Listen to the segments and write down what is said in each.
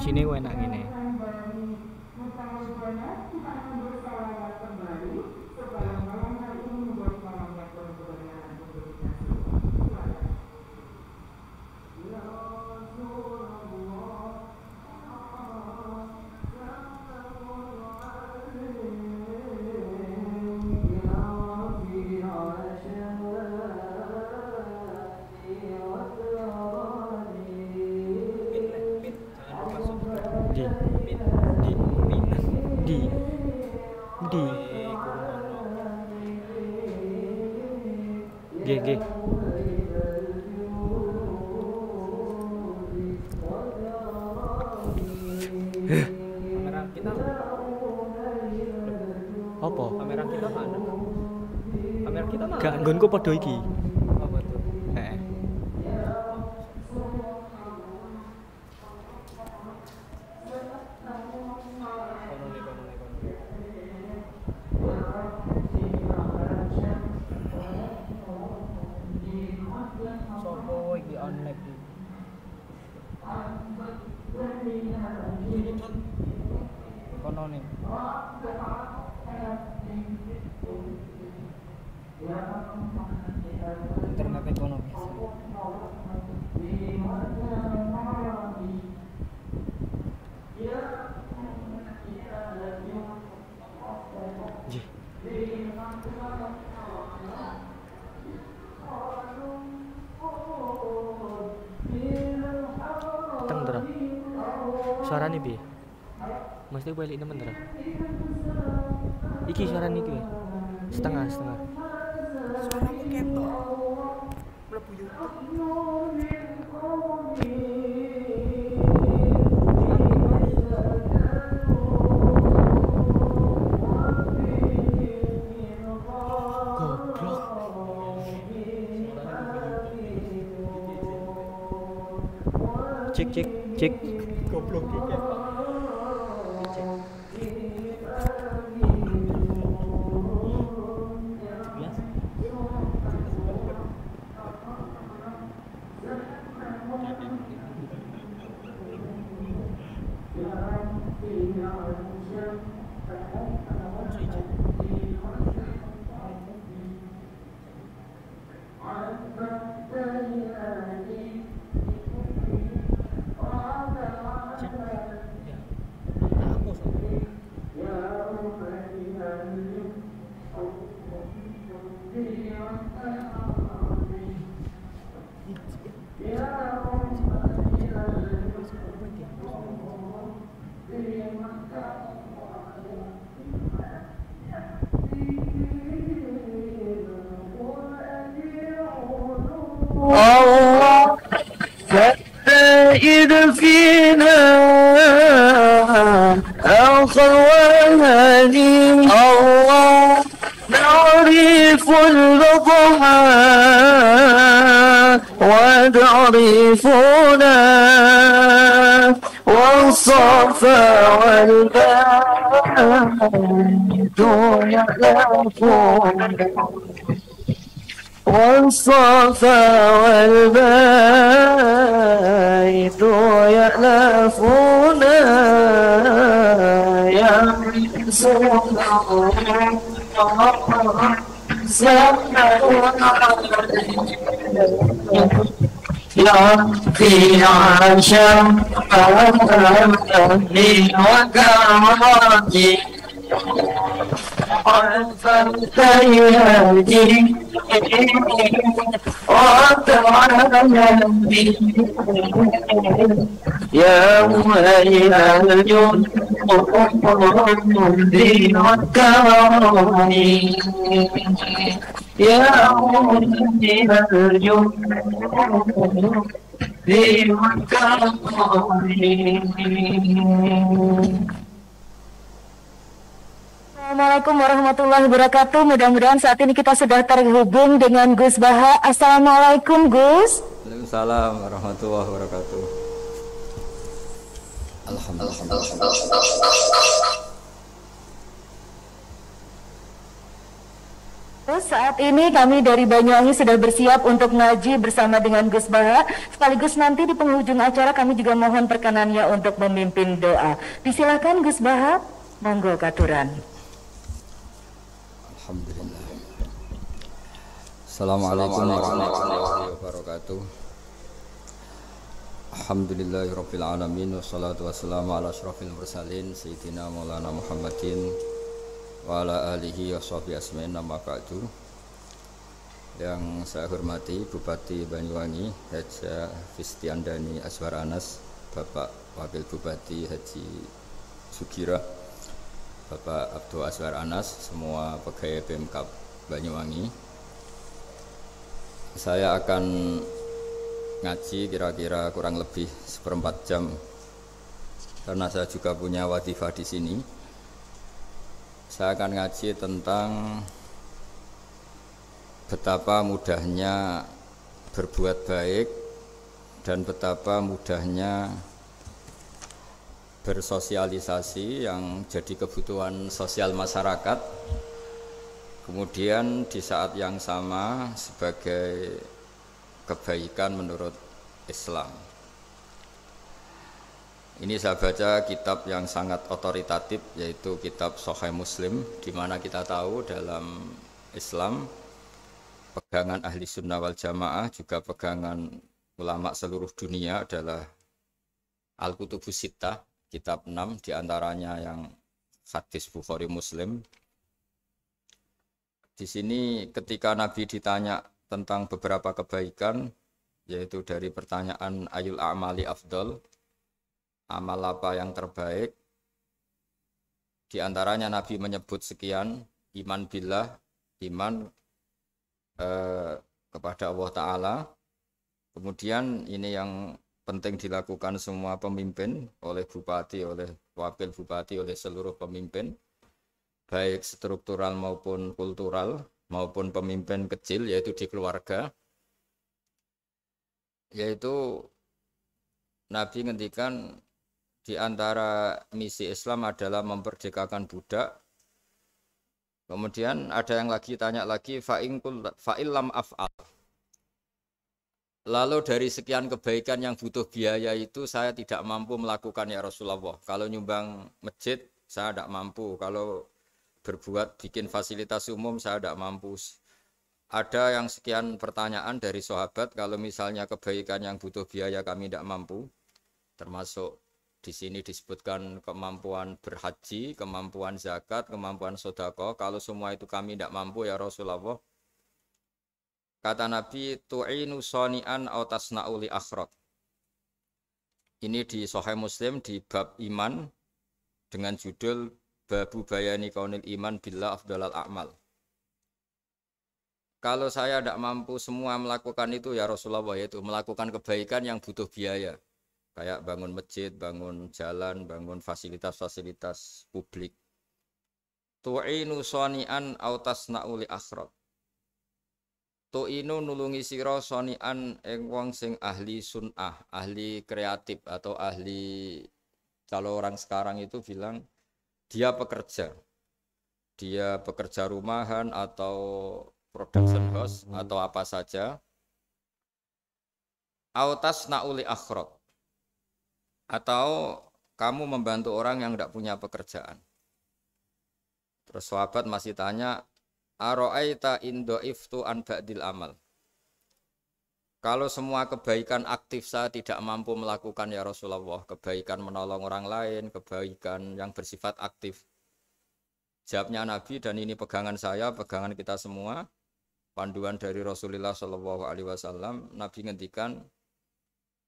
sini gue enak gini. G. Kamera kita Apa? Kamera kita mana? Kamera kita mana? Gak nggonku padha iki. Apa tuh? Heeh. Sopo iki online iki? Kono nih. Internet ekonomi. Jih. Teng tera. Suarane piye? Mesti balik nemen tera. Iki suarane iki. Setengah. Suaramu ketok. Mlebu YouTube. Goblok. Cek. Goblok iki. الله فالسائد فينا آخر وهدي الله نعرف البضحى وتعرفنا والصفا والبيت يعرفون والصفا والبيت يألفون يا رسول الله يا في عشم أهلي وكرامتي فالتيادي وتعلمي يا ولي الجند الدين والكرم يا ولي الجند الدين والكرم. Assalamualaikum warahmatullahi wabarakatuh. Mudah-mudahan saat ini kita sudah terhubung dengan Gus Baha. Assalamualaikum Gus. Waalaikumsalam warahmatullahi wabarakatuh. Alhamdulillah. Terus saat ini kami dari Banyuwangi sudah bersiap untuk ngaji bersama dengan Gus Baha. Sekaligus nanti di penghujung acara kami juga mohon perkenannya untuk memimpin doa. Disilakan Gus Baha, monggo katuran. Alhamdulillah. Assalamualaikum warahmatullahi wabarakatuh. Alhamdulillahirabbil alamin wassalatu wassalamu ala asyrofil mursalin sayyidina Maulana Muhammadin wa ala alihi washabihi asma'in nama ba'du. Yang saya hormati Bupati Banyuwangi Haji Fistiandani Azwar Anas, Bapak Wakil Bupati Haji Sugira, Bapak Abdul Azwar Anas, semua pegawai Pemkab Banyuwangi. Saya akan ngaji kira-kira kurang lebih 1/4 jam karena saya juga punya wadifah di sini. Saya akan ngaji tentang betapa mudahnya berbuat baik dan betapa mudahnya bersosialisasi yang jadi kebutuhan sosial masyarakat. Kemudian di saat yang sama sebagai kebaikan menurut Islam. Ini saya baca kitab yang sangat otoritatif, yaitu kitab Sahih Muslim, di mana kita tahu dalam Islam pegangan ahli sunnah wal jamaah juga pegangan ulama seluruh dunia adalah Al-Kutubus Sittah, kitab 6 diantaranya yang hadis Bukhari Muslim. Di sini ketika Nabi ditanya tentang beberapa kebaikan, yaitu dari pertanyaan ayul a'mali afdol, amal apa yang terbaik, di antaranya Nabi menyebut sekian: iman billah, iman kepada Allah Ta'ala. Kemudian ini yang penting dilakukan semua pemimpin, oleh bupati, oleh wakil bupati, oleh seluruh pemimpin, baik struktural maupun kultural, maupun pemimpin kecil, yaitu di keluarga. Yaitu Nabi ngendikan di antara misi Islam adalah memperdekakan budak. Kemudian ada yang lagi tanya lagi, fa'illam af'al. Lalu dari sekian kebaikan yang butuh biaya itu saya tidak mampu melakukan ya Rasulullah. Kalau nyumbang masjid saya tidak mampu. Kalau berbuat bikin fasilitas umum saya tidak mampu. Ada yang sekian pertanyaan dari sahabat, kalau misalnya kebaikan yang butuh biaya kami tidak mampu, termasuk di sini disebutkan kemampuan berhaji, kemampuan zakat, kemampuan sedekah. Kalau semua itu kami tidak mampu ya Rasulullah. Kata Nabi, tu'inu soni'an aw tasna'u li akhraq. Ini di Sahih Muslim di bab iman dengan judul Babu bayani kaunil iman billah afdalal a'mal. Kalau saya tidak mampu semua melakukan itu ya Rasulullah, yaitu melakukan kebaikan yang butuh biaya. Kayak bangun masjid, bangun jalan, bangun fasilitas-fasilitas publik. Tu'inu soni'an aw tasna'u li akhraq. Tu'inu nulungi sira soni'an ing wong sing ahli sun'ah, ahli kreatif atau ahli, kalau orang sekarang itu bilang dia pekerja rumahan atau production house atau apa saja. Autas nauli akhraq, atau kamu membantu orang yang tidak punya pekerjaan. Terus sahabat masih tanya, aro'aita indo'iftu an ba'dil amal. Kalau semua kebaikan aktif saya tidak mampu melakukan ya Rasulullah, kebaikan menolong orang lain, kebaikan yang bersifat aktif. Jawabnya Nabi, dan ini pegangan saya, pegangan kita semua, panduan dari Rasulullah SAW, Nabi ngendikan,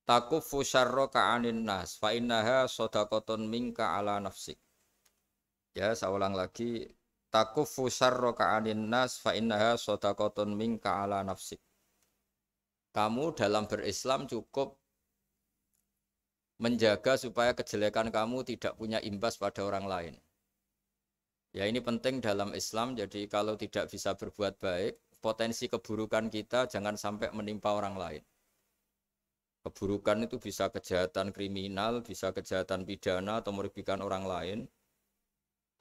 takufu syarroka anin nas, fa innaha sodakotun minka ala nafsik. Ya, saya ulang lagi, takufu syarroka anin nas, fa innaha sodakotun minka ala nafsik. Kamu dalam berislam cukup menjaga supaya kejelekan kamu tidak punya imbas pada orang lain. Ya, ini penting dalam Islam. Jadi kalau tidak bisa berbuat baik, potensi keburukan kita jangan sampai menimpa orang lain. Keburukan itu bisa kejahatan kriminal, bisa kejahatan pidana atau merugikan orang lain,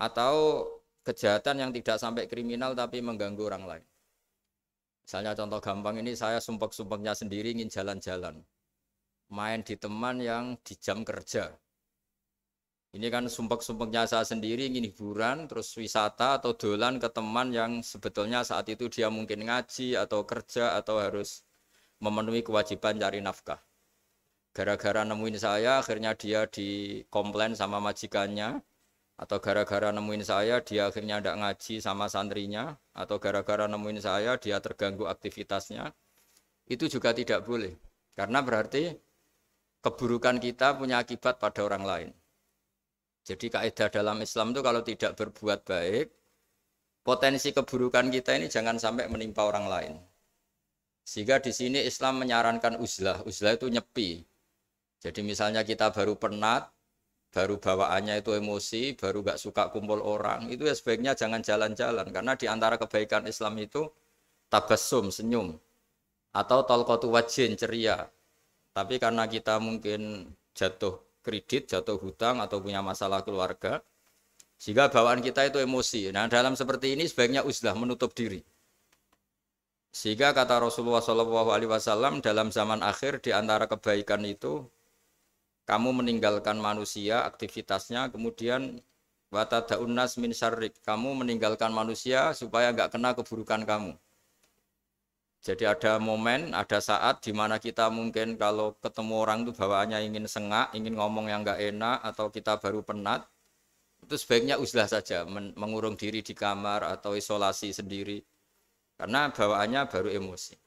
atau kejahatan yang tidak sampai kriminal tapi mengganggu orang lain. Misalnya contoh gampang ini, saya sumpek-sumpeknya sendiri ingin jalan-jalan. Main di teman yang di jam kerja. Ini kan sumpek-sumpeknya saya sendiri ingin hiburan, terus wisata atau dolan ke teman yang sebetulnya saat itu dia mungkin ngaji atau kerja atau harus memenuhi kewajiban cari nafkah. Gara-gara nemuin saya, akhirnya dia dikomplain sama majikannya, atau gara-gara nemuin saya, dia akhirnya tidak ngaji sama santrinya, atau gara-gara nemuin saya, dia terganggu aktivitasnya. Itu juga tidak boleh, karena berarti keburukan kita punya akibat pada orang lain. Jadi kaidah dalam Islam itu kalau tidak berbuat baik, potensi keburukan kita ini jangan sampai menimpa orang lain. Sehingga di sini Islam menyarankan uzlah. Uzlah itu nyepi. Jadi misalnya kita baru penat, baru bawaannya itu emosi, baru gak suka kumpul orang, itu ya sebaiknya jangan jalan-jalan. Karena di antara kebaikan Islam itu tabassum, senyum. Atau talqatu wajhin, ceria. Tapi karena kita mungkin jatuh kredit, jatuh hutang, atau punya masalah keluarga, sehingga bawaan kita itu emosi. Nah, dalam seperti ini sebaiknya uzlah, menutup diri. Sehingga kata Rasulullah SAW dalam zaman akhir, di antara kebaikan itu, kamu meninggalkan manusia, aktivitasnya, kemudian watada'un nas min syarrik, kamu meninggalkan manusia supaya nggak kena keburukan kamu. Jadi ada momen, ada saat di mana kita mungkin kalau ketemu orang itu bawaannya ingin sengak, ingin ngomong yang nggak enak, atau kita baru penat, itu sebaiknya uzlah saja, mengurung diri di kamar atau isolasi sendiri, karena bawaannya baru emosi.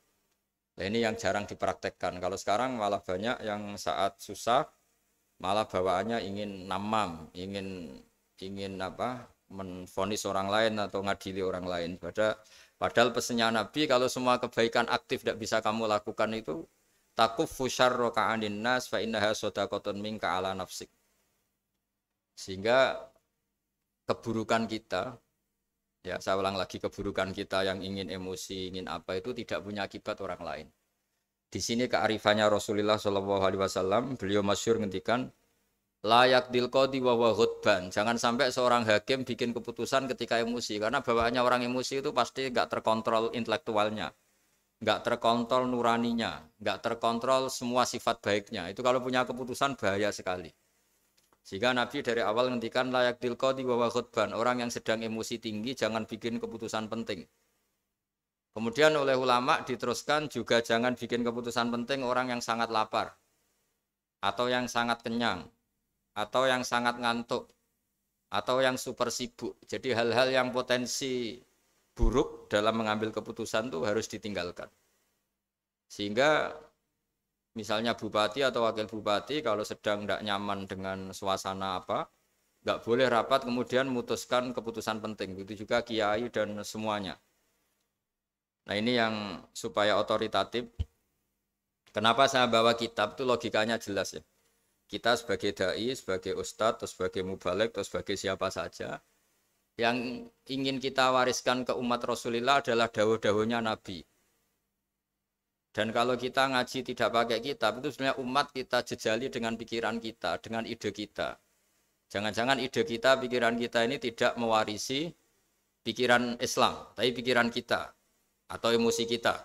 Nah, ini yang jarang dipraktekkan. Kalau sekarang malah banyak yang saat susah, malah bawaannya ingin namam, ingin menvonis orang lain atau ngadili orang lain. Padahal pesannya Nabi, kalau semua kebaikan aktif tidak bisa kamu lakukan itu, takuffu syarra ka'anin nas fa innaha shadaqatun minka ala nafsik. Sehingga keburukan kita, ya saya ulang lagi, keburukan kita yang ingin emosi, ingin apa itu tidak punya akibat orang lain. Di sini kearifannya Rasulullah SAW, beliau masyhur ngendikan, layak dilqodi wa ghadban. Jangan sampai seorang hakim bikin keputusan ketika emosi, karena bawaannya orang emosi itu pasti nggak terkontrol intelektualnya, nggak terkontrol nuraninya, nggak terkontrol semua sifat baiknya. Itu kalau punya keputusan bahaya sekali. Sehingga Nabi dari awal ngendikan layak dilqodi wa ghadban. Orang yang sedang emosi tinggi jangan bikin keputusan penting. Kemudian oleh ulama diteruskan juga jangan bikin keputusan penting orang yang sangat lapar atau yang sangat kenyang, atau yang sangat ngantuk, atau yang super sibuk. Jadi hal-hal yang potensi buruk dalam mengambil keputusan itu harus ditinggalkan. Sehingga misalnya bupati atau wakil bupati kalau sedang tidak nyaman dengan suasana apa, nggak boleh rapat kemudian memutuskan keputusan penting. Begitu juga kiai dan semuanya. Nah ini yang supaya otoritatif. Kenapa saya bawa kitab itu logikanya jelas ya. Kita sebagai dai, sebagai ustadz, atau sebagai mubalek, atau sebagai siapa saja, yang ingin kita wariskan ke umat Rasulullah adalah dawuh-dawuhnya Nabi. Dan kalau kita ngaji tidak pakai kitab, itu sebenarnya umat kita jejali dengan pikiran kita, dengan ide kita. Jangan-jangan ide kita, pikiran kita ini tidak mewarisi pikiran Islam, tapi pikiran kita, atau emosi kita.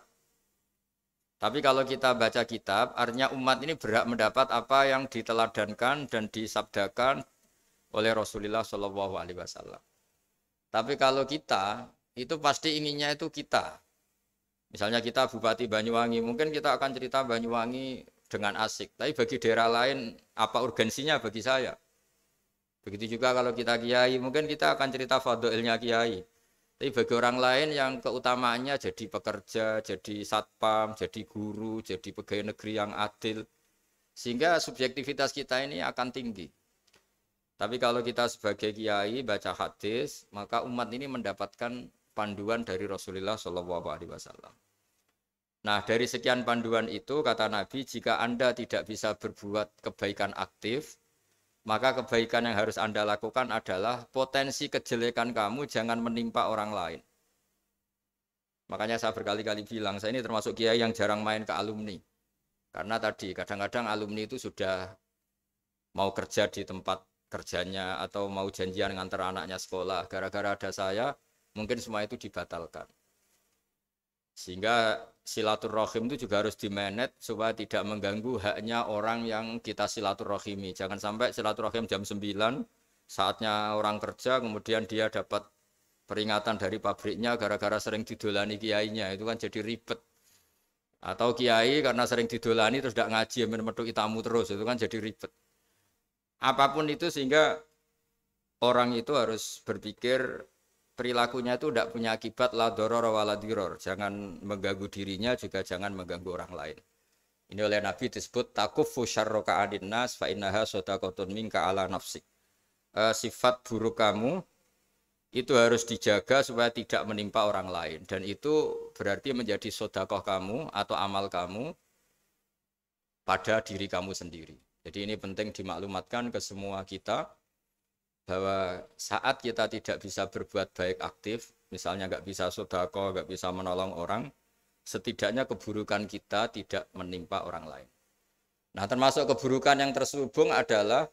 Tapi kalau kita baca kitab, artinya umat ini berhak mendapat apa yang diteladankan dan disabdakan oleh Rasulullah SAW. Tapi kalau kita, itu pasti inginnya itu kita. Misalnya kita Bupati Banyuwangi, mungkin kita akan cerita Banyuwangi dengan asik. Tapi bagi daerah lain, apa urgensinya bagi saya? Begitu juga kalau kita kiai, mungkin kita akan cerita fadhilnya kiai. Tapi bagi orang lain yang keutamaannya jadi pekerja, jadi satpam, jadi guru, jadi pegawai negeri yang adil. Sehingga subjektivitas kita ini akan tinggi. Tapi kalau kita sebagai kiai baca hadis, maka umat ini mendapatkan panduan dari Rasulullah SAW. Nah dari sekian panduan itu kata Nabi, jika Anda tidak bisa berbuat kebaikan aktif, maka kebaikan yang harus Anda lakukan adalah potensi kejelekan kamu jangan menimpa orang lain. Makanya saya berkali-kali bilang, saya ini termasuk kiai yang jarang main ke alumni. Karena tadi kadang-kadang alumni itu sudah mau kerja di tempat kerjanya atau mau janjian ngantar anaknya sekolah. Gara-gara ada saya, mungkin semua itu dibatalkan. Sehingga silaturahim itu juga harus dimanage supaya tidak mengganggu haknya orang yang kita silaturahimi. Jangan sampai silaturahim jam 9, saatnya orang kerja, kemudian dia dapat peringatan dari pabriknya gara-gara sering didolani kiainya. Itu kan jadi ribet. Atau kiai karena sering didolani terus tidak ngaji, metu tamu terus. Itu kan jadi ribet. Apapun itu sehingga orang itu harus berpikir perilakunya itu tidak punya akibat la doror wala diror. Jangan mengganggu dirinya juga jangan mengganggu orang lain. Ini oleh Nabi disebut takuffu syarroka adin nas fa innaha sodakotun minka ala nafsik. Sifat buruk kamu itu harus dijaga supaya tidak menimpa orang lain. Dan itu berarti menjadi sodakoh kamu atau amal kamu pada diri kamu sendiri. Jadi ini penting dimaklumatkan ke semua kita. Bahwa saat kita tidak bisa berbuat baik aktif, misalnya nggak bisa sedekah, nggak bisa menolong orang, setidaknya keburukan kita tidak menimpa orang lain. Nah, termasuk keburukan yang terselubung adalah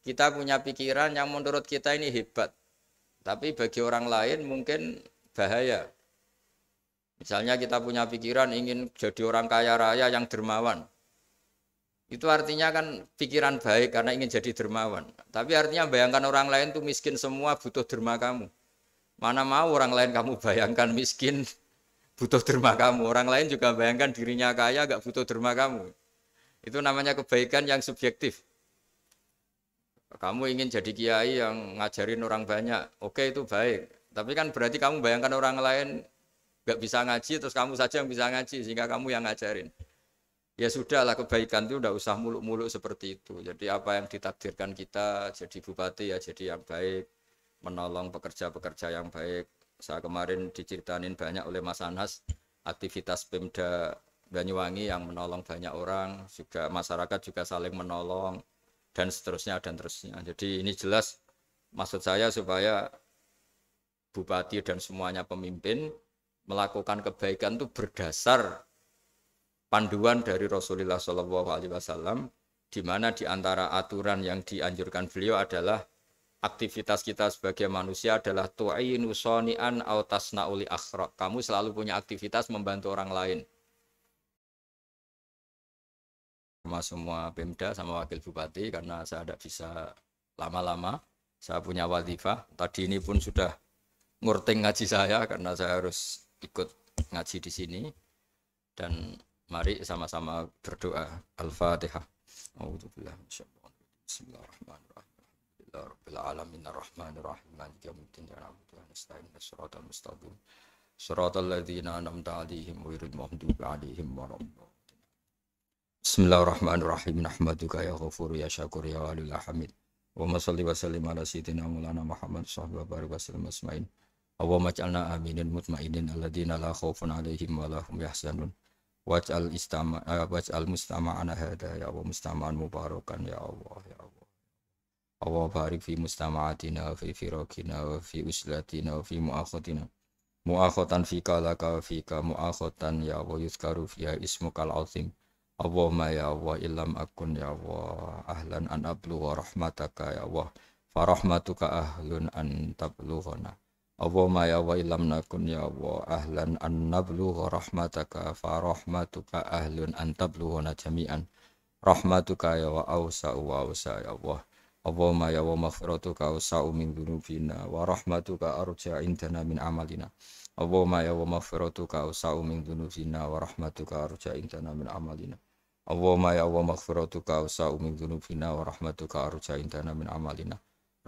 kita punya pikiran yang menurut kita ini hebat, tapi bagi orang lain mungkin bahaya. Misalnya kita punya pikiran ingin jadi orang kaya raya yang dermawan. Itu artinya kan pikiran baik karena ingin jadi dermawan. Tapi artinya bayangkan orang lain tuh miskin semua butuh derma kamu. Mana mau orang lain kamu bayangkan miskin butuh derma kamu. Orang lain juga bayangkan dirinya kaya gak butuh derma kamu. Itu namanya kebaikan yang subjektif. Kamu ingin jadi kiai yang ngajarin orang banyak. Oke, itu baik. Tapi kan berarti kamu bayangkan orang lain gak bisa ngaji terus kamu saja yang bisa ngaji sehingga kamu yang ngajarin. Ya sudahlah, kebaikan itu udah usah muluk-muluk seperti itu. Jadi apa yang ditakdirkan kita jadi bupati ya jadi yang baik, menolong pekerja-pekerja yang baik. Saya kemarin diceritainin banyak oleh Mas Anas aktivitas Pemda Banyuwangi yang menolong banyak orang, juga masyarakat juga saling menolong dan seterusnya dan terusnya. Jadi ini jelas maksud saya supaya bupati dan semuanya pemimpin melakukan kebaikan itu berdasar panduan dari Rasulullah SAW, di mana di antara aturan yang dianjurkan beliau adalah aktivitas kita sebagai manusia adalah tu'inu soni'an au tasna'uli akhraq. Kamu selalu punya aktivitas membantu orang lain. Sama semua Pemda sama Wakil Bupati karena saya tidak bisa lama-lama. Saya punya wadifah. Tadi ini pun sudah ngurting ngaji saya karena saya harus ikut ngaji di sini. Dan mari sama-sama berdoa. Al-Fatihah. A'udzubillahi minasyaitonir rajim. Bismillahirrahmanirrahim. Alhamdulillahirabbil alamin arrahmanir rahim maliki yaumiddin ya na'budu wa nasta'in shiratal mustaqim shiratal ladzina an'amta 'alaihim ghairil maghdubi 'alaihim waladdallin. Bismillahirrahmanirrahim. Nahmaduka ya ghafur ya syakur ya walil hamid. Wa shalli wa sallim ala sayyidina maulana Muhammad sallallahu alaihi wasallam asma'in. Allahumma ij'alna aminin mutmainin alladzina la khaufun 'alaihim wa la hum yahzanun. Waj'al mustama'ana hada ya Allah mustama'an mubarakan ya Allah ya Allah. Allah barik fi mustama'atina wa fi firaqina wa fi uslatina wa fi mu'akhatina. Mu'akhatan fi kalaka wa fi ka mu'akhatan ya Allah yuzkaru fiha ismukal azim. Allahumma ya Allah illam akun ya Allah ahlan an ablugha rahmataka ya Allah. Farahmatuka ahlun an tablughana. Allahumma ya wa illam nakun ya Allah ahlan an nablugha rahmataka fa rahmatuka ahlun an tablughana jami'an rahmatuka ya wa awsa'u wa awsa' ya Allah. Allahumma ya wa maghfiratuka awsa'u min dhunubina wa rahmatuka arja indana min amalina. Allahumma ya wa maghfiratuka awsa'u min dhunubina wa rahmatuka arja indana min amalina. Allahumma ya wa maghfiratuka awsa'u min dhunubina wa rahmatuka arja indana min amalina.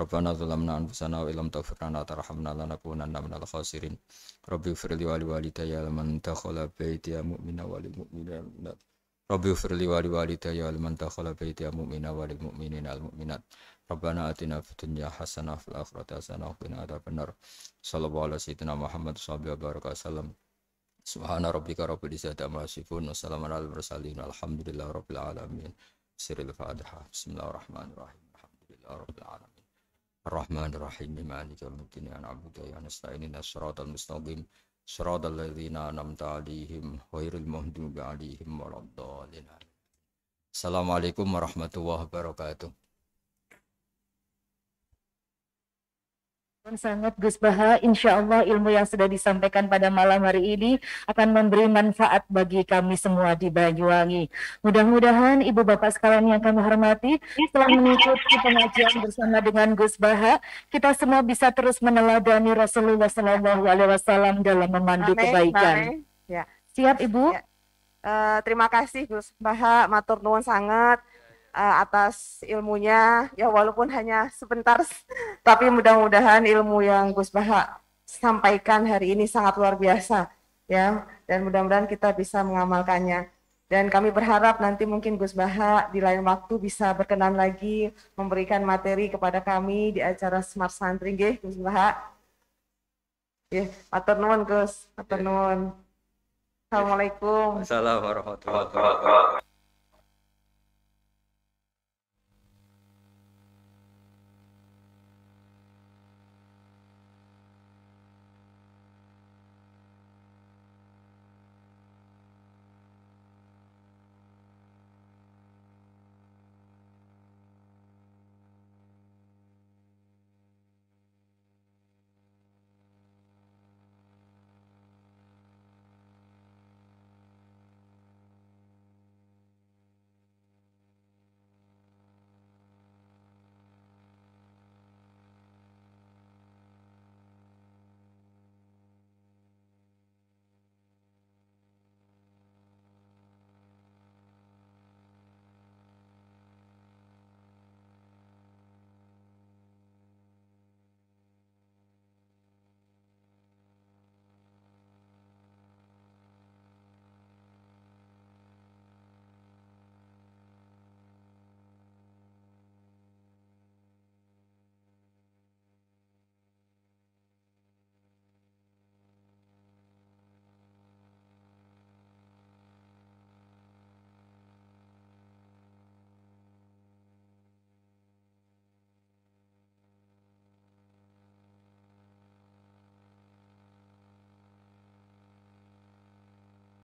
Rabbana zalamna anfusana wa illam taghfir lana tarhamna lanakunanna minal khasirin. Rabbi ighfirli wa liwalidayya liman dakhala baitiya mu'mina wa lil mu'minina. Rabbi ighfirli wa liwalidayya liman dakhala baitiya mu'mina wa lil mu'minina wal mu'minat. Rabbana atina fid dunya hasanah wa fil akhirati hasanah wa qina adzabannar. Sallallahu alaihi sayyidina Muhammad sallallahu alaihi wasallam. Subhana rabbika rabbil izzati amma yasifun wa salamun alal mursalin. Alhamdulillahi rabbil alamin. Sirrul Fatihah. Bismillahirrahmanirrahim. Alhamdulillahi rabbil alamin. Ar-Rahmanir-Rahim maliki yaumiddin ya na'budu wa nasta'in ihdinas siratal mustaqim siratal ladzina an'amta 'alaihim ghairil maghdubi 'alaihim waladdallin. Assalamualaikum warahmatullahi wabarakatuh. Sangat Gus Baha, insya Allah ilmu yang sudah disampaikan pada malam hari ini akan memberi manfaat bagi kami semua di Banyuwangi. Mudah-mudahan Ibu Bapak sekalian yang kami hormati, setelah mengikuti pengajian bersama dengan Gus Baha, kita semua bisa terus meneladani Rasulullah SAW dalam memandu kebaikan. Ya. Siap Ibu? Ya. Terima kasih Gus Baha, matur nuwun sangat atas ilmunya, ya walaupun hanya sebentar, tapi mudah-mudahan ilmu yang Gus Baha sampaikan hari ini sangat luar biasa, ya, dan mudah-mudahan kita bisa mengamalkannya. Dan kami berharap nanti mungkin Gus Baha di lain waktu bisa berkenan lagi memberikan materi kepada kami di acara Smart Santri, nggih, Gus Baha. Ya, matur nuwun Gus, matur nuwun. Assalamualaikum. Assalamualaikum warahmatullahi wabarakatuh.